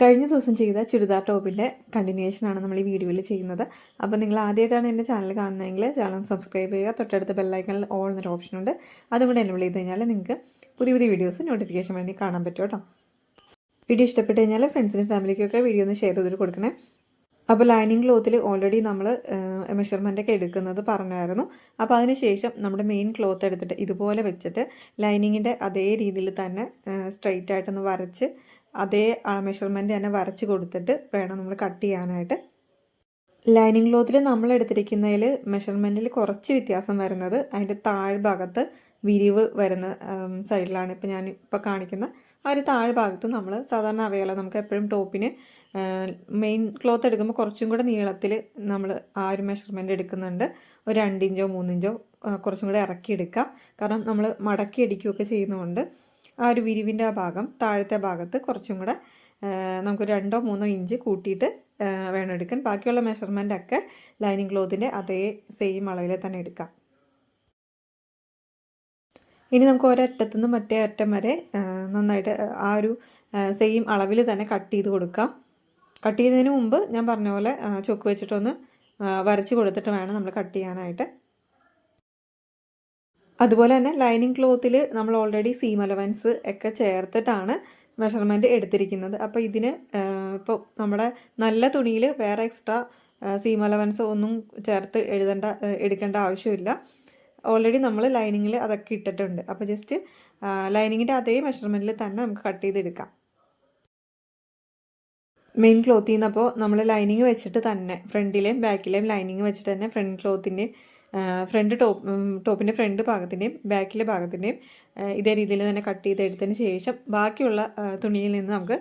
കഴിഞ്ഞ ദിവസം ചെയ്ത ചുരിദാർ ടോപ്പിൻ്റെ കണ്ടിന്യൂഷനാണ് നമ്മൾ ഈ വീഡിയോയിൽ ചെയ്യുന്നത്. അപ്പോൾ നിങ്ങൾ ആദ്യമായിട്ടാണ് എൻ്റെ ചാനൽ കാണുന്നതെങ്കിൽ ചാനൽ സബ്സ്ക്രൈബ് ചെയ്യുക. തൊട്ടടുത്ത ബെല്ലൈക്കണിൽ ഓൾ എന്നൊരു ഓപ്ഷനുണ്ട്, അതും കൂടെ എനേബിൾ ചെയ്ത് കഴിഞ്ഞാൽ നിങ്ങൾക്ക് പുതിയ പുതിയ വീഡിയോസ് നോട്ടിഫിക്കേഷൻ വേണ്ടി കാണാൻ പറ്റും കേട്ടോ. വീഡിയോ ഇഷ്ടപ്പെട്ട് കഴിഞ്ഞാൽ ഫ്രണ്ട്സിനും ഫാമിലിക്കൊക്കെ വീഡിയോ ഒന്ന് ഷെയർ ചെയ്തിട്ട് കൊടുക്കണേ. അപ്പോൾ ലൈനിങ് ക്ലോത്തിൽ ഓൾറെഡി നമ്മൾ മെഷർമെൻറ്റൊക്കെ എടുക്കുന്നത് പറഞ്ഞായിരുന്നു. അപ്പോൾ അതിന് ശേഷം നമ്മുടെ മെയിൻ ക്ലോത്ത് എടുത്തിട്ട് ഇതുപോലെ വെച്ചിട്ട് ലൈനിങ്ങിൻ്റെ അതേ രീതിയിൽ തന്നെ സ്ട്രെയിറ്റ് ആയിട്ടൊന്ന് വരച്ച് അതേ മെഷർമെൻറ്റ് തന്നെ വരച്ച് കൊടുത്തിട്ട് വേണം നമ്മൾ കട്ട് ചെയ്യാനായിട്ട്. ലൈനിങ് ക്ലോത്തിൽ നമ്മൾ എടുത്തിരിക്കുന്നതിൽ മെഷർമെൻറ്റിൽ കുറച്ച് വ്യത്യാസം വരുന്നത് അതിൻ്റെ താഴ്ഭാഗത്ത് വിരിവ് വരുന്ന സൈഡിലാണ്. ഇപ്പോൾ ഞാനിപ്പോൾ കാണിക്കുന്ന ആ ഒരു താഴ്ഭാഗത്ത് നമ്മൾ സാധാരണ അറിയാലോ, നമുക്ക് എപ്പോഴും ടോപ്പിന് മെയിൻ ക്ലോത്ത് എടുക്കുമ്പോൾ കുറച്ചും കൂടെ നീളത്തിൽ നമ്മൾ ആ ഒരു മെഷർമെൻറ്റ് എടുക്കുന്നുണ്ട്. ഒരു 2 ഇഞ്ചോ 3 ഇഞ്ചോ കുറച്ചും കൂടെ ഇറക്കി എടുക്കാം. കാരണം നമ്മൾ മടക്കി അടിക്കുകയൊക്കെ ചെയ്യുന്നതുകൊണ്ട് ആ ഒരു വിരിവിൻ്റെ ആ ഭാഗം താഴത്തെ ഭാഗത്ത് കുറച്ചും കൂടെ നമുക്ക് 2 or 3 ഇഞ്ച് കൂട്ടിയിട്ട് വേണം എടുക്കാൻ. ബാക്കിയുള്ള മെഷർമെൻറ്റൊക്കെ ലൈനിങ് ക്ലോത്തിൻ്റെ അതേ സെയിം അളവിൽ തന്നെ എടുക്കാം. ഇനി നമുക്ക് ഒരറ്റത്തുനിന്ന് മറ്റേ അറ്റം വരെ നന്നായിട്ട് ആ ഒരു സെയിം അളവിൽ തന്നെ കട്ട് ചെയ്ത് കൊടുക്കാം. കട്ട് ചെയ്യുന്നതിന് മുമ്പ് ഞാൻ പറഞ്ഞ പോലെ ചൊക്ക് വെച്ചിട്ടൊന്ന് വരച്ച് കൊടുത്തിട്ട് വേണം നമ്മൾ കട്ട് ചെയ്യാനായിട്ട്. അതുപോലെ തന്നെ ലൈനിങ് ക്ലോത്തിൽ നമ്മൾ ഓൾറെഡി സീം അലവൻസ് ഒക്കെ ചേർത്തിട്ടാണ് മെഷർമെൻറ്റ് എടുത്തിരിക്കുന്നത്. അപ്പോൾ ഇതിന് ഇപ്പോൾ നമ്മുടെ നല്ല തുണിയിൽ വേറെ എക്സ്ട്രാ സീം അലവൻസ് ഒന്നും ചേർത്ത് എടുക്കേണ്ട ആവശ്യമില്ല. ഓൾറെഡി നമ്മൾ ലൈനിങ്ങിൽ അതൊക്കെ ഇട്ടിട്ടുണ്ട്. അപ്പോൾ ജസ്റ്റ് ലൈനിങ്ങിൻ്റെ അതേ മെഷർമെൻറ്റിൽ തന്നെ നമുക്ക് കട്ട് ചെയ്തെടുക്കാം. മെയിൻ ക്ലോത്തിൽ നിന്ന് അപ്പോൾ നമ്മൾ ലൈനിങ് വെച്ചിട്ട് തന്നെ ഫ്രണ്ടിലെയും ബാക്കിലെയും ലൈനിങ് വെച്ചിട്ട് തന്നെ ടോപ്പിൻ്റെ ഫ്രണ്ട് ഭാഗത്തിൻ്റെയും ബാക്കിലെ ഭാഗത്തിൻ്റെയും ഇതേ രീതിയിൽ തന്നെ കട്ട് ചെയ്തെടുത്തതിന് ശേഷം ബാക്കിയുള്ള തുണിയിൽ നിന്ന് നമുക്ക്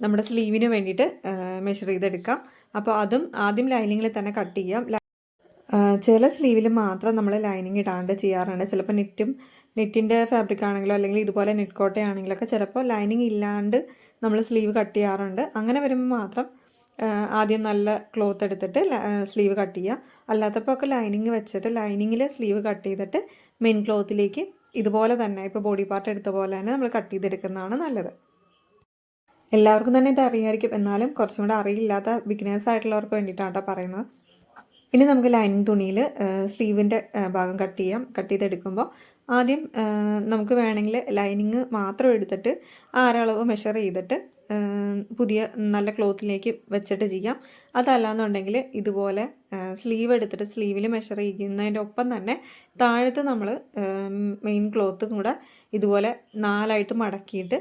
നമ്മുടെ സ്ലീവിന് വേണ്ടിയിട്ട് മെഷർ ചെയ്തെടുക്കാം. അപ്പോൾ അതും ആദ്യം ലൈനിങ്ങിൽ തന്നെ കട്ട് ചെയ്യാം. ചില സ്ലീവിൽ മാത്രം നമ്മൾ ലൈനിങ് ഇടാണ്ട് ചെയ്യാറുണ്ട്. ചിലപ്പോൾ നെറ്റിൻ്റെ ഫാബ്രിക് ആണെങ്കിലോ അല്ലെങ്കിൽ ഇതുപോലെ നെറ്റ് കോട്ടയാണെങ്കിലൊക്കെ ചിലപ്പോൾ ലൈനിങ് ഇല്ലാണ്ട് നമ്മൾ സ്ലീവ് കട്ട് ചെയ്യാറുണ്ട്. അങ്ങനെ വരുമ്പോൾ മാത്രം ആദ്യം നല്ല ക്ലോത്ത് എടുത്തിട്ട് സ്ലീവ് കട്ട് ചെയ്യുക. അല്ലാത്തപ്പോൾ ഒക്കെ ലൈനിങ് വെച്ചിട്ട് ലൈനിങ്ങിൽ സ്ലീവ് കട്ട് ചെയ്തിട്ട് മെയിൻ ക്ലോത്തിലേക്ക് ഇതുപോലെ തന്നെ ഇപ്പോൾ ബോഡി പാർട്ട് എടുത്ത പോലെ തന്നെ നമ്മൾ കട്ട് ചെയ്തെടുക്കുന്നതാണ് നല്ലത്. എല്ലാവർക്കും തന്നെ ഇത് അറിയാമായിരിക്കും, എന്നാലും കുറച്ചും കൂടെ അറിയില്ലാത്ത ബിഗിനേഴ്സ് ആയിട്ടുള്ളവർക്ക് വേണ്ടിയിട്ടാണ് കേട്ടോ പറയുന്നത്. ഇനി നമുക്ക് ലൈനിങ് തുണിയിൽ സ്ലീവിൻ്റെ ഭാഗം കട്ട് ചെയ്യാം. കട്ട് ചെയ്തെടുക്കുമ്പോൾ ആദ്യം നമുക്ക് വേണമെങ്കിൽ ലൈനിങ് മാത്രം എടുത്തിട്ട് ആരളവ് മെഷർ ചെയ്തിട്ട് പുതിയ നല്ല ക്ലോത്തിലേക്ക് വെച്ചിട്ട് ചെയ്യാം. അതല്ലാന്നുണ്ടെങ്കിൽ ഇതുപോലെ സ്ലീവ് എടുത്തിട്ട് സ്ലീവിൽ മെഷർ ചെയ്യുന്നതിൻ്റെ ഒപ്പം തന്നെ താഴത്ത് നമ്മൾ മെയിൻ ക്ലോത്തും കൂടെ ഇതുപോലെ 4ആയിട്ട് മടക്കിയിട്ട്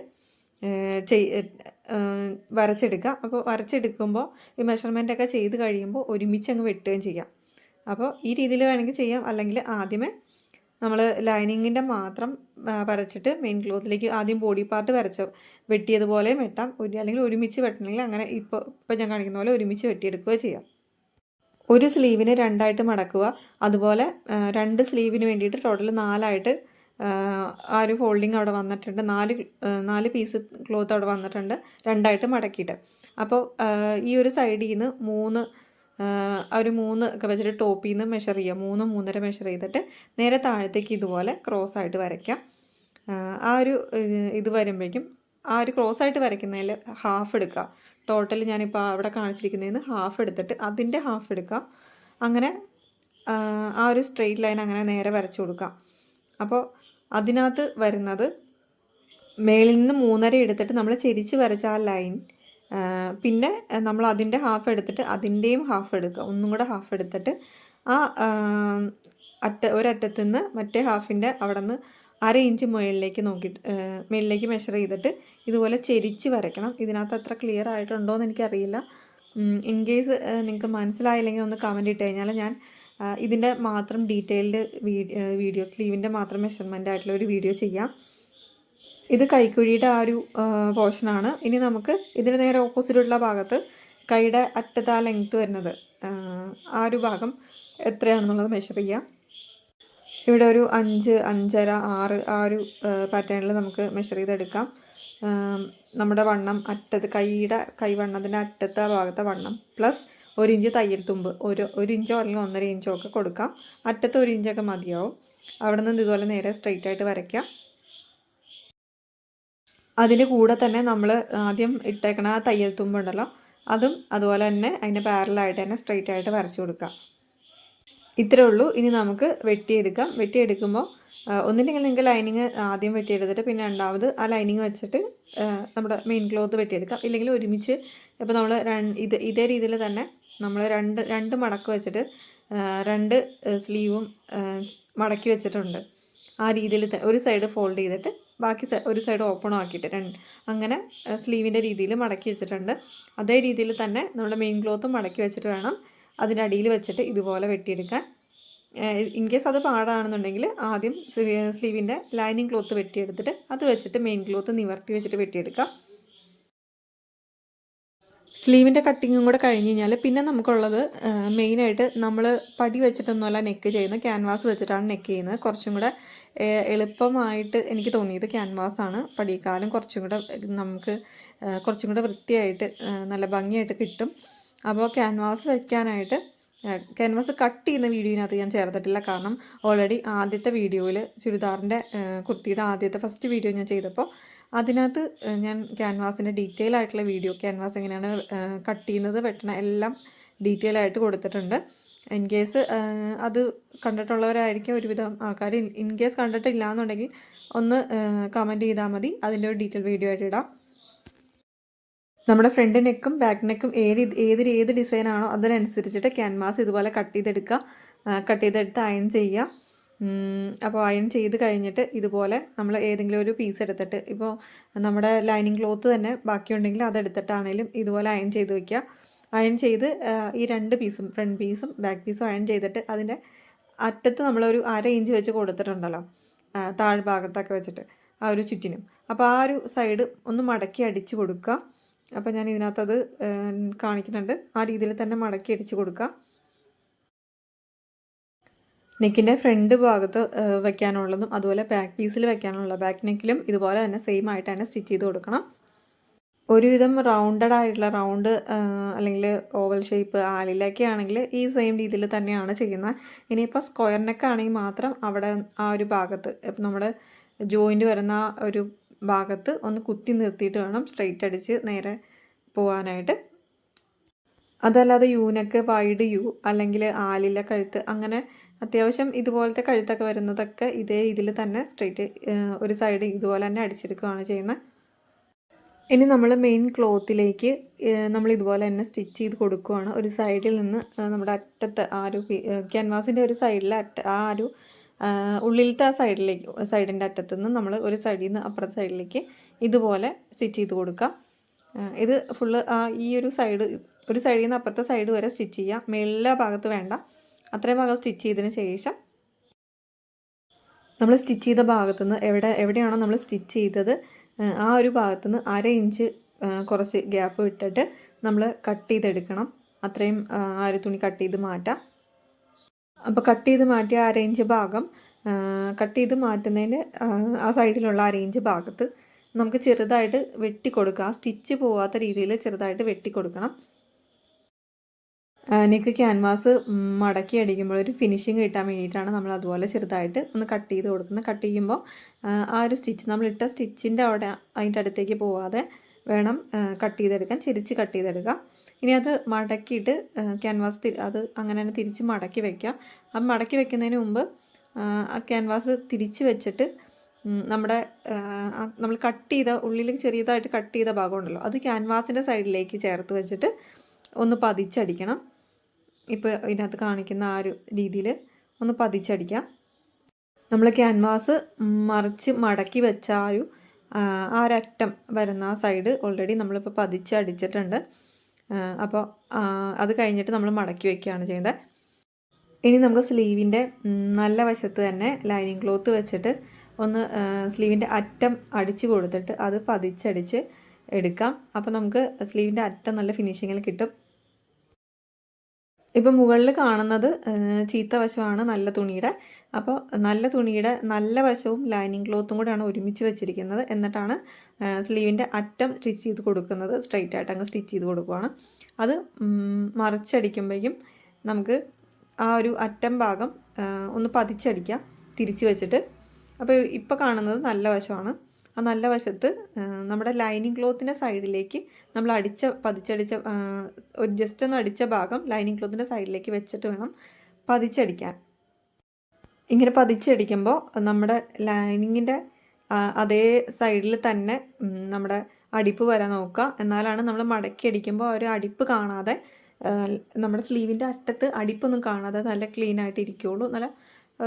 വരച്ചെടുക്കുക. അപ്പോൾ വരച്ചെടുക്കുമ്പോൾ ഈ മെഷർമെൻറ്റൊക്കെ ചെയ്ത് കഴിയുമ്പോൾ ഒരുമിച്ച് അങ്ങ് വെട്ടുകയും ചെയ്യാം. അപ്പോൾ ഈ രീതിയിൽ വേണമെങ്കിൽ ചെയ്യാം. അല്ലെങ്കിൽ ആദ്യമേ നമ്മൾ ലൈനിങ്ങിൻ്റെ മാത്രം വരച്ചിട്ട് മെയിൻ ക്ലോത്തിലേക്ക് ആദ്യം ബോഡി പാർട്ട് വെട്ടിയതുപോലെ വെട്ടാം. അല്ലെങ്കിൽ ഒരുമിച്ച് വെട്ടണമെങ്കിൽ അങ്ങനെ ഇപ്പോൾ ഞാൻ കാണിക്കുന്ന പോലെ ഒരുമിച്ച് വെട്ടിയെടുക്കുകയോ ചെയ്യാം. ഒരു സ്ലീവിന് 2ആയിട്ട് മടക്കുക. അതുപോലെ 2 സ്ലീവിന് വേണ്ടിയിട്ട് ടോട്ടൽ 4ആയിട്ട് ആ ഒരു ഫോൾഡിങ് അവിടെ വന്നിട്ടുണ്ട്. 4 പീസ് ക്ലോത്ത് അവിടെ വന്നിട്ടുണ്ട് 2ആയിട്ട് മടക്കിയിട്ട്. അപ്പോൾ ഈ ഒരു സൈഡിൽ നിന്ന് 3 ഒക്കെ വെച്ചിട്ട് ടോപ്പിൽ നിന്ന് മെഷർ ചെയ്യുക. 3, 3.5 മെഷർ ചെയ്തിട്ട് നേരെ താഴത്തേക്ക് ഇതുപോലെ ക്രോസ് ആയിട്ട് വരയ്ക്കാം. ആ ഒരു ഇത് വരുമ്പോഴേക്കും ആ ഒരു ക്രോസ് ആയിട്ട് വരയ്ക്കുന്നതിൽ ഹാഫ് എടുക്കുക. ടോട്ടൽ ഞാനിപ്പോൾ അവിടെ കാണിച്ചിരിക്കുന്നതിന് ഹാഫ് എടുത്തിട്ട് അതിൻ്റെ ഹാഫ് എടുക്കുക. അങ്ങനെ ആ ഒരു സ്ട്രെയിറ്റ് ലൈൻ അങ്ങനെ നേരെ വരച്ചു കൊടുക്കാം. അപ്പോൾ അതിനകത്ത് വരുന്നത് മേളിൽ നിന്ന് 3.5 എടുത്തിട്ട് നമ്മൾ ചെരിച്ച് വരച്ച ആ ലൈൻ, പിന്നെ നമ്മൾ അതിൻ്റെ ഹാഫ് എടുത്തിട്ട് അതിൻ്റെയും ഹാഫ് എടുക്കുക. ഒന്നും കൂടെ ഹാഫ് എടുത്തിട്ട് ആ ഒരറ്റത്തു നിന്ന് മറ്റേ ഹാഫിൻ്റെ അവിടെ നിന്ന് 1/2 ഇഞ്ച് മുകളിലേക്ക് മെഷർ ചെയ്തിട്ട് ഇതുപോലെ ചെരിച്ച് വരയ്ക്കണം. ഇതിനകത്ത് അത്ര ക്ലിയർ ആയിട്ടുണ്ടോ എന്ന് എനിക്കറിയില്ല. ഇൻ കേസ് നിങ്ങൾക്ക് മനസ്സിലായില്ലെങ്കിൽ ഒന്ന് കമൻറ്റ് ഇട്ട് കഴിഞ്ഞാൽ ഞാൻ ഇതിൻ്റെ മാത്രം ഡീറ്റെയിൽഡ് വീഡിയോ സ്ലീവിൻ്റെ മാത്രം മെഷർമെൻ്റ് ആയിട്ടുള്ള ഒരു വീഡിയോ ചെയ്യാം. ഇത് കൈക്കുഴിയുടെ ആ ഒരു പോർഷനാണ്. ഇനി നമുക്ക് ഇതിന് നേരെ ഓപ്പോസിറ്റുള്ള ഭാഗത്ത് കൈയുടെ അറ്റത്ത് ആ ലെങ്ത്ത് വരുന്നത് ആ ഒരു ഭാഗം എത്രയാണെന്നുള്ളത് മെഷർ ചെയ്യാം. ഇവിടെ ഒരു 5, 5.5, 6 ആ ഒരു പാറ്റേണിൽ നമുക്ക് മെഷർ ചെയ്തെടുക്കാം. നമ്മുടെ വണ്ണം കൈവണ്ണത്തിൻ്റെ അറ്റത്തെ ഭാഗത്തെ വണ്ണം പ്ലസ് 1 ഇഞ്ച് തയ്യൽ തുമ്പ്, 1 ഇഞ്ചോ അല്ലെങ്കിൽ 1.5 ഇഞ്ചോ ഒക്കെ കൊടുക്കാം. അറ്റത്ത് 1 ഇഞ്ചൊക്കെ മതിയാവും. അവിടെ നിന്ന് ഇതുപോലെ നേരെ സ്ട്രെയിറ്റ് ആയിട്ട് വരയ്ക്കാം. അതിൻ്റെ കൂടെ തന്നെ നമ്മൾ ആദ്യം ഇട്ടേക്കണ ആ തയ്യൽ തുമ്പുണ്ടല്ലോ അതും അതുപോലെ തന്നെ അതിൻ്റെ പാരലായിട്ട് തന്നെ സ്ട്രെയിറ്റ് ആയിട്ട് വരച്ചു കൊടുക്കാം. ഇത്രേ ഉള്ളൂ. ഇനി നമുക്ക് വെട്ടിയെടുക്കാം. വെട്ടിയെടുക്കുമ്പോൾ ഒന്നില്ലെങ്കിൽ നിങ്ങൾക്ക് ലൈനിങ് ആദ്യം വെട്ടിയെടുത്തിട്ട് പിന്നെ രണ്ടാമത് ആ ലൈനിങ് വെച്ചിട്ട് നമ്മുടെ മെയിൻ ക്ലോത്ത് വെട്ടിയെടുക്കാം. ഇല്ലെങ്കിൽ ഒരുമിച്ച് ഇപ്പോൾ നമ്മൾ ഇതേ രീതിയിൽ തന്നെ നമ്മൾ രണ്ട് മടക്ക് വെച്ചിട്ട് രണ്ട് സ്ലീവും മടക്കി വെച്ചിട്ടുണ്ട്. ആ രീതിയിൽ ഒരു സൈഡ് ഫോൾഡ് ചെയ്തിട്ട് ബാക്കി ഒരു സൈഡ് ഓപ്പൺ ആക്കിയിട്ട് അങ്ങനെ സ്ലീവിൻ്റെ രീതിയിൽ മടക്കി വെച്ചിട്ടുണ്ട്. അതേ രീതിയിൽ തന്നെ നമ്മുടെ മെയിൻ ക്ലോത്തും മടക്കി വെച്ചിട്ട് വേണം അതിൻ്റെ അടിയിൽ വെച്ചിട്ട് ഇതുപോലെ വെട്ടിയെടുക്കാൻ. ഇൻ കേസ് അത് പാടാണെന്നുണ്ടെങ്കിൽ ആദ്യം സ്ലീവിൻ്റെ ലൈനിങ് ക്ലോത്ത് വെട്ടിയെടുത്തിട്ട് അത് വെച്ചിട്ട് മെയിൻ ക്ലോത്ത് നിവർത്തി വെച്ചിട്ട് വെട്ടിയെടുക്കാം. സ്ലീവിൻ്റെ കട്ടിങ്ങും കൂടെ കഴിഞ്ഞ് കഴിഞ്ഞാൽ പിന്നെ നമുക്കുള്ളത് മെയിനായിട്ട് നമ്മൾ പടി വെച്ചിട്ടൊന്നുമല്ല നെക്ക് ചെയ്യുന്നത്, ക്യാൻവാസ് വെച്ചിട്ടാണ് നെക്ക് ചെയ്യുന്നത്. കുറച്ചും കൂടെ എളുപ്പമായിട്ട് എനിക്ക് തോന്നിയത് ക്യാൻവാസാണ്. പടിയേക്കാളും കുറച്ചും കൂടെ വൃത്തിയായിട്ട് നല്ല ഭംഗിയായിട്ട് കിട്ടും. അപ്പോൾ ക്യാൻവാസ് വയ്ക്കാനായിട്ട് ക്യാൻവാസ് കട്ട് ചെയ്യുന്ന വീഡിയോയിനകത്ത് ഞാൻ ചേർത്തിട്ടില്ല. കാരണം ഓൾറെഡി ആദ്യത്തെ വീഡിയോയിൽ ചുരിദാറിൻ്റെ കുർത്തിയുടെ ആദ്യത്തെ ഫസ്റ്റ് വീഡിയോ ഞാൻ ചെയ്തപ്പോൾ അതിനകത്ത് ഞാൻ ക്യാൻവാസിൻ്റെ ഡീറ്റെയിൽ ആയിട്ടുള്ള വീഡിയോ, ക്യാൻവാസ് എങ്ങനെയാണ് കട്ട് ചെയ്യുന്നത് വെട്ടണ എല്ലാം ഡീറ്റെയിൽ ആയിട്ട് കൊടുത്തിട്ടുണ്ട്. ഇൻ കേസ് അത് കണ്ടിട്ടുള്ളവരായിരിക്കും ഒരുവിധം ആൾക്കാർ. ഇൻ കേസ് കണ്ടിട്ടില്ല എന്നുണ്ടെങ്കിൽ ഒന്ന് കമൻറ്റ് ചെയ്താൽ മതി, അതിൻ്റെ ഒരു ഡീറ്റെയിൽ വീഡിയോ ആയിട്ട് ഇടാം. നമ്മുടെ ഫ്രണ്ട് നെക്കും ബാക്ക് നെക്കും ഏത് ഡിസൈനാണോ അതിനനുസരിച്ചിട്ട് ക്യാൻവാസ് ഇതുപോലെ കട്ട് ചെയ്തെടുത്ത് അയൺ ചെയ്യുക. അപ്പോൾ അയൺ ചെയ്ത് കഴിഞ്ഞിട്ട് ഇതുപോലെ നമ്മൾ ഏതെങ്കിലും ഒരു പീസ് എടുത്തിട്ട്, ഇപ്പോൾ നമ്മുടെ ലൈനിങ് ക്ലോത്ത് തന്നെ ബാക്കിയുണ്ടെങ്കിൽ അതെടുത്തിട്ടാണെങ്കിലും ഇതുപോലെ അയൺ ചെയ്ത് വയ്ക്കുക. അയൺ ചെയ്ത് ഈ രണ്ട് പീസും ഫ്രണ്ട് പീസും ബാക്ക് പീസും അയൺ ചെയ്തിട്ട് അതിൻ്റെ അറ്റത്ത് നമ്മളൊരു 1/2 ഇഞ്ച് വെച്ച് കൊടുത്തിട്ടുണ്ടല്ലോ താഴ്ഭാഗത്തൊക്കെ വെച്ചിട്ട് ആ ഒരു ചുറ്റിനും. അപ്പോൾ ആ ഒരു സൈഡ് ഒന്ന് മടക്കി അടിച്ച് കൊടുക്കുക. അപ്പോൾ ഞാൻ ഇതിനകത്തത് കാണിക്കുന്നുണ്ട്. ആ രീതിയിൽ തന്നെ മടക്കി അടിച്ച് കൊടുക്കുക. നെക്കിൻ്റെ ഫ്രണ്ട് ഭാഗത്ത് വയ്ക്കാനുള്ളതും അതുപോലെ ബാക്ക് പീസിൽ വയ്ക്കാനുള്ള ബാക്ക് നെക്കിലും ഇതുപോലെ തന്നെ സെയിം ആയിട്ട് തന്നെ സ്റ്റിച്ച് ചെയ്ത് കൊടുക്കണം. ഒരുവിധം റൗണ്ടഡ് ആയിട്ടുള്ള അല്ലെങ്കിൽ ഓവൽ ഷേപ്പ് ആലിലൊക്കെ ആണെങ്കിൽ ഈ സെയിം രീതിയിൽ തന്നെയാണ് ചെയ്യുന്നത്. ഇനിയിപ്പോൾ സ്ക്വയർ നെക്ക് ആണെങ്കിൽ മാത്രം അവിടെ ആ ഒരു ഭാഗത്ത് ഇപ്പം നമ്മുടെ ജോയിൻ്റ് വരുന്ന ആ ഒരു ഭാഗത്ത് ഒന്ന് കുത്തി നിർത്തിയിട്ട് വേണം സ്ട്രെയിറ്റ് അടിച്ച് നേരെ പോകാനായിട്ട്. അതല്ലാതെ യൂനെക്ക്, വൈഡ് യു അല്ലെങ്കിൽ ആലില കഴുത്ത് അങ്ങനെ അത്യാവശ്യം ഇതുപോലത്തെ കഴുത്തൊക്കെ വരുന്നതൊക്കെ ഇതേ ഇതിൽ തന്നെ സ്ട്രെയിറ്റ് ഒരു സൈഡ് ഇതുപോലെ തന്നെ അടിച്ചെടുക്കുകയാണ് ചെയ്യുന്നത്. ഇനി നമ്മൾ മെയിൻ ക്ലോത്തിലേക്ക് നമ്മൾ ഇതുപോലെ തന്നെ സ്റ്റിച്ച് ചെയ്ത് കൊടുക്കുകയാണ്. ഒരു സൈഡിൽ നിന്ന് നമ്മുടെ അറ്റത്ത് ആ ഒരു ക്യാൻവാസിൻ്റെ ഒരു സൈഡിലെ ആ ഒരു ഉള്ളിലത്തെ ആ സൈഡിൻ്റെ അറ്റത്തു നിന്ന് നമ്മൾ ഒരു സൈഡിൽ നിന്ന് അപ്പുറത്തെ സൈഡിലേക്ക് ഇതുപോലെ സ്റ്റിച്ച് ചെയ്ത് കൊടുക്കുക. ഇത് ഫുള്ള് ഈ ഒരു സൈഡിൽ നിന്ന് അപ്പുറത്തെ സൈഡ് വരെ സ്റ്റിച്ച് ചെയ്യുക. മേളിലെ ഭാഗത്ത് വേണ്ട, അത്രയും ഭാഗം സ്റ്റിച്ച് ചെയ്തതിന് ശേഷം നമ്മൾ സ്റ്റിച്ച് ചെയ്ത ഭാഗത്തുനിന്ന് എവിടെയാണോ നമ്മൾ സ്റ്റിച്ച് ചെയ്തത് ആ ഒരു ഭാഗത്തുനിന്ന് 1/2 ഇഞ്ച് കുറച്ച് ഗ്യാപ്പ് വിട്ടിട്ട് നമ്മൾ കട്ട് ചെയ്തെടുക്കണം. അത്രയും ആ ഒരു തുണി കട്ട് ചെയ്ത് മാറ്റാം. അപ്പോൾ കട്ട് ചെയ്ത് മാറ്റിയ 1/2 ഇഞ്ച് ഭാഗം കട്ട് ചെയ്ത് മാറ്റുന്നതിന് ആ സൈഡിലുള്ള 1/2 ഇഞ്ച് ഭാഗത്ത് നമുക്ക് ചെറുതായിട്ട് വെട്ടിക്കൊടുക്കുക. സ്റ്റിച്ച് പോവാത്ത രീതിയിൽ ചെറുതായിട്ട് വെട്ടിക്കൊടുക്കണം. നെക്ക് ക്യാൻവാസ് മടക്കി അടിക്കുമ്പോൾ ഒരു ഫിനിഷിങ് കിട്ടാൻ വേണ്ടിയിട്ടാണ് നമ്മൾ അതുപോലെ ചെറുതായിട്ട് ഒന്ന് കട്ട് ചെയ്ത് കൊടുക്കുന്നത്. കട്ട് ചെയ്യുമ്പോൾ ആ ഒരു സ്റ്റിച്ച് നമ്മളിട്ട സ്റ്റിച്ചിൻ്റെ അവിടെ അതിൻ്റെ അടുത്തേക്ക് പോവാതെ വേണം കട്ട് ചെയ്തെടുക്കാൻ, ചെരിച്ച് കട്ട് ചെയ്തെടുക്കുക. ഇനി അത് മടക്കിയിട്ട് ക്യാൻവാസ് അത് അങ്ങനെ തന്നെ തിരിച്ച് മടക്കി വയ്ക്കുക. ആ മടക്കി വയ്ക്കുന്നതിന് മുമ്പ് ആ ക്യാൻവാസ് തിരിച്ച് വെച്ചിട്ട് നമ്മൾ കട്ട് ചെയ്ത ഉള്ളിൽ ചെറിയതായിട്ട് കട്ട് ചെയ്ത ഭാഗമുണ്ടല്ലോ അത് ക്യാൻവാസിൻ്റെ സൈഡിലേക്ക് ചേർത്ത് വെച്ചിട്ട് ഒന്ന് പതിച്ചടിക്കണം. ഇപ്പോൾ ഇതിനകത്ത് കാണിക്കുന്ന ആ ഒരു രീതിയിൽ ഒന്ന് പതിച്ചടിക്കാം. നമ്മൾ ക്യാൻവാസ് മടക്കി വെച്ച ആ ഒരറ്റം വരുന്ന ആ സൈഡ് ഓൾറെഡി നമ്മളിപ്പോൾ പതിച്ചടിച്ചിട്ടുണ്ട്. അപ്പോൾ അത് കഴിഞ്ഞിട്ട് നമ്മൾ മടക്കി വയ്ക്കുകയാണ് ചെയ്യുന്നത്. ഇനി നമുക്ക് സ്ലീവിൻ്റെ നല്ല വശത്ത് തന്നെ ലൈനിങ് ക്ലോത്ത് വെച്ചിട്ട് ഒന്ന് സ്ലീവിൻ്റെ അറ്റം അടിച്ച് കൊടുത്തിട്ട് അത് പതിച്ചടിച്ച് എടുക്കാം. അപ്പോൾ നമുക്ക് സ്ലീവിൻ്റെ അറ്റം നല്ല ഫിനിഷിങ്ങിൽ കിട്ടും. ഇപ്പം മുകളിൽ കാണുന്നത് ചീത്ത വശമാണ് നല്ല തുണിയുടെ. അപ്പോൾ നല്ല തുണിയുടെ നല്ല വശവും ലൈനിങ് ക്ലോത്തും കൂടെയാണ് ഒരുമിച്ച് വെച്ചിരിക്കുന്നത്. എന്നിട്ടാണ് സ്ലീവിൻ്റെ അറ്റം സ്റ്റിച്ച് ചെയ്ത് കൊടുക്കുന്നത്. സ്ട്രെയിറ്റ് ആയിട്ട് അങ്ങ് സ്റ്റിച്ച് ചെയ്ത് കൊടുക്കുകയാണ്. അത് മറിച്ചടിക്കുമ്പോഴേക്കും നമുക്ക് ആ ഒരു അറ്റം ഭാഗം ഒന്ന് പതിച്ചടിക്കാം തിരിച്ച് വെച്ചിട്ട്. അപ്പോൾ ഇപ്പോൾ കാണുന്നത് നല്ല വശമാണ്. ആ നല്ല വശത്ത് നമ്മുടെ ലൈനിങ് ക്ലോത്തിൻ്റെ സൈഡിലേക്ക് നമ്മൾ പതിച്ചടിച്ച ഒരു ജസ്റ്റ് ഒന്ന് അടിച്ച ഭാഗം ലൈനിങ് ക്ലോത്തിൻ്റെ സൈഡിലേക്ക് വെച്ചിട്ട് വേണം പതിച്ചടിക്കാൻ. ഇങ്ങനെ പതിച്ചടിക്കുമ്പോൾ നമ്മുടെ ലൈനിങ്ങിൻ്റെ അതേ സൈഡിൽ തന്നെ നമ്മുടെ അടിപ്പ് വരാൻ നോക്കുക. എന്നാലാണ് നമ്മൾ മടക്കി അടിക്കുമ്പോൾ ഒരു അടിപ്പ് കാണാതെ നമ്മുടെ സ്ലീവിൻ്റെ അറ്റത്ത് അടിപ്പൊന്നും കാണാതെ നല്ല ക്ലീൻ ആയിട്ട് ഇരിക്കുകയുള്ളൂ. നല്ല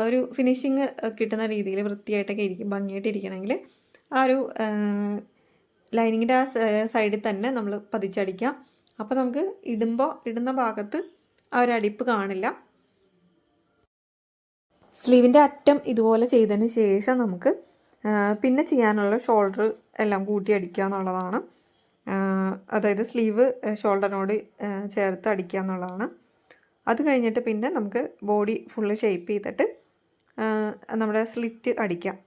ഒരു ഫിനിഷിങ് കിട്ടുന്ന രീതിയിൽ വൃത്തിയായിട്ടൊക്കെ ഭംഗിയായിട്ട് ഇരിക്കണമെങ്കിൽ ആ ഒരു ലൈനിങ്ങിൻ്റെ ആ സൈഡിൽ തന്നെ നമ്മൾ പതിച്ചടിക്കാം. അപ്പോൾ നമുക്ക് ഇടുന്ന ഭാഗത്ത് ആ ഒരു അടിപ്പ് കാണില്ല. സ്ലീവിൻ്റെ അറ്റം ഇതുപോലെ ചെയ്തതിന് ശേഷം നമുക്ക് പിന്നെ ചെയ്യാനുള്ള ഷോൾഡർ എല്ലാം കൂട്ടി അടിക്കുക എന്നുള്ളതാണ്. അതായത് സ്ലീവ് ഷോൾഡറിനോട് ചേർത്ത് അടിക്കുക എന്നുള്ളതാണ്. അത് കഴിഞ്ഞിട്ട് പിന്നെ നമുക്ക് ബോഡി ഫുള്ള് ഷേപ്പ് ചെയ്തിട്ട് നമ്മുടെ സ്ലിറ്റ് അടിക്കാം.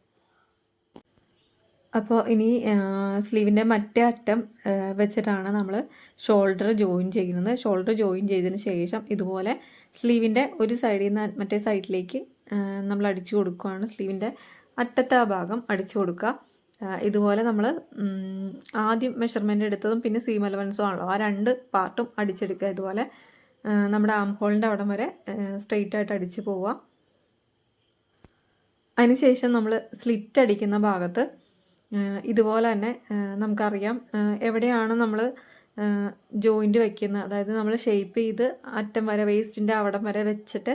അപ്പോൾ ഇനി സ്ലീവിൻ്റെ മറ്റേ അറ്റം വെച്ചിട്ടാണ് നമ്മൾ ഷോൾഡർ ജോയിൻ ചെയ്യുന്നത്. ഷോൾഡർ ജോയിൻ ചെയ്തതിന് ശേഷം ഇതുപോലെ സ്ലീവിൻ്റെ ഒരു സൈഡിൽ നിന്ന് മറ്റേ സൈഡിലേക്ക് നമ്മൾ അടിച്ചു കൊടുക്കുകയാണ്. സ്ലീവിൻ്റെ അറ്റത്തെ ആ ഭാഗം അടിച്ചു കൊടുക്കുക. ഇതുപോലെ നമ്മൾ ആദ്യം മെഷർമെൻ്റ് എടുത്തതും പിന്നെ സീം അലവൻസും ആണല്ലോ, ആ രണ്ട് പാർട്ടും അടിച്ചെടുക്കുക. ഇതുപോലെ നമ്മുടെ ആം ഹോളിൻ്റെ അവിടം വരെ സ്ട്രെയിറ്റ് ആയിട്ട് അടിച്ച് പോവുക. അതിനുശേഷം നമ്മൾ സ്ലിറ്റ് അടിക്കുന്ന ഭാഗത്ത് ഇതുപോലെ തന്നെ നമുക്കറിയാം എവിടെയാണ് നമ്മൾ ജോയിൻറ്റ് വയ്ക്കുന്നത്. അതായത് നമ്മൾ ഷേപ്പ് ചെയ്ത് അറ്റം വരെ വേസ്റ്റിൻ്റെ അവിടം വരെ വെച്ചിട്ട്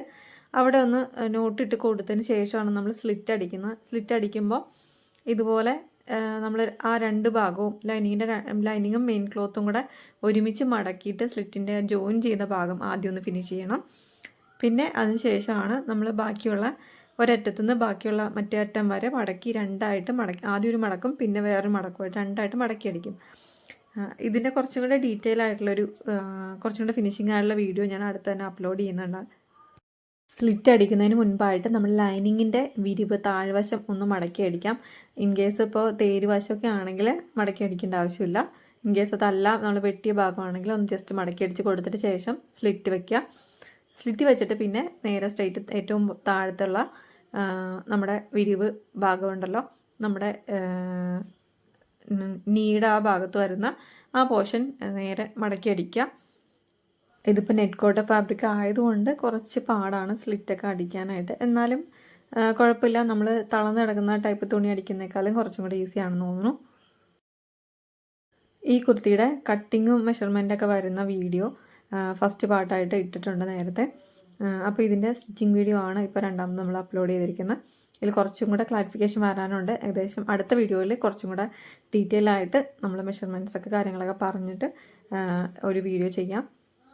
അവിടെ ഒന്ന് നോട്ടിട്ട് കൊടുത്തതിന് ശേഷമാണ് നമ്മൾ സ്ലിറ്റ് അടിക്കുന്നത്. സ്ലിറ്റ് അടിക്കുമ്പോൾ ഇതുപോലെ നമ്മൾ ആ രണ്ട് ഭാഗവും ലൈനിങ്ങും മെയിൻ ക്ലോത്തും കൂടെ ഒരുമിച്ച് മടക്കിയിട്ട് സ്ലിറ്റിൻ്റെ ജോയിൻ ചെയ്യുന്ന ഭാഗം ആദ്യം ഒന്ന് ഫിനിഷ് ചെയ്യണം. പിന്നെ അതിന് ശേഷമാണ് നമ്മൾ ബാക്കിയുള്ള ഒരറ്റത്തുനിന്ന് ബാക്കിയുള്ള മറ്റേ അറ്റം വരെ രണ്ടായിട്ട് മടക്കി, ആദ്യം ഒരു മടക്കും പിന്നെ വേറൊരു മടക്കുമായിട്ട് രണ്ടായിട്ട് മടക്കി അടിക്കും. ഇതിൻ്റെ കുറച്ചും കൂടെ ഡീറ്റെയിൽ ആയിട്ടുള്ളൊരു കുറച്ചും കൂടെ ഫിനിഷിംഗ് ആയിട്ടുള്ള വീഡിയോ ഞാൻ അടുത്ത് തന്നെ അപ്ലോഡ് ചെയ്യുന്നുണ്ട്. സ്ലിറ്റ് അടിക്കുന്നതിന് മുൻപായിട്ട് നമ്മൾ ലൈനിങ്ങിൻ്റെ വിരിവ് താഴ്വശം ഒന്ന് മടക്കി അടിക്കാം. ഇൻ കേസ് ഇപ്പോൾ തേരുവശമൊക്കെ ആണെങ്കിൽ മടക്കി അടിക്കേണ്ട ആവശ്യമില്ല. ഇൻ കേസ് അതല്ല നമ്മൾ വെട്ടിയ ഭാഗമാണെങ്കിൽ ഒന്ന് ജസ്റ്റ് മടക്കി അടിച്ച് കൊടുത്തിട്ട് ശേഷം സ്ലിറ്റ് വയ്ക്കുക. സ്ലിറ്റ് വെച്ചിട്ട് പിന്നെ നേരെ സ്ട്രെയിറ്റ് ഏറ്റവും താഴത്തുള്ള നമ്മുടെ വിരിവ് ഭാഗമുണ്ടല്ലോ, നമ്മുടെ നീയുടെ ആ ഭാഗത്ത് വരുന്ന ആ പോർഷൻ നേരെ മടക്കി അടിക്കുക. ഇതിപ്പോൾ നെറ്റ് കോട്ട ഫാബ്രിക് ആയതുകൊണ്ട് കുറച്ച് പാടാണ് സ്ലിറ്റൊക്കെ അടിക്കാനായിട്ട്. എന്നാലും കുഴപ്പമില്ല, നമ്മൾ തളർന്ന് കിടക്കുന്ന ടൈപ്പ് തുണി അടിക്കുന്നേക്കാളും കുറച്ചും കൂടി ഈസിയാണെന്ന് തോന്നുന്നു. ഈ കുർത്തിയുടെ കട്ടിങ്ങും മെഷർമെൻറ്റൊക്കെ വരുന്ന വീഡിയോ ഫസ്റ്റ് പാർട്ടായിട്ട് ഇട്ടിട്ടുണ്ട് നേരത്തെ. അപ്പോൾ ഇതിൻ്റെ സ്റ്റിച്ചിങ് വീഡിയോ ആണ് ഇപ്പോൾ രണ്ടാമത് നമ്മൾ അപ്ലോഡ് ചെയ്തിരിക്കുന്നത്. ഇതിൽ കുറച്ചും കൂടെ ക്ലാരിഫിക്കേഷൻ വരാനുണ്ട്. ഏകദേശം അടുത്ത വീഡിയോയിൽ കുറച്ചും കൂടെ ഡീറ്റെയിൽ ആയിട്ട് നമ്മൾ മെഷർമെൻറ്റ്സൊക്കെ കാര്യങ്ങളൊക്കെ പറഞ്ഞിട്ട് ഒരു വീഡിയോ ചെയ്യാം.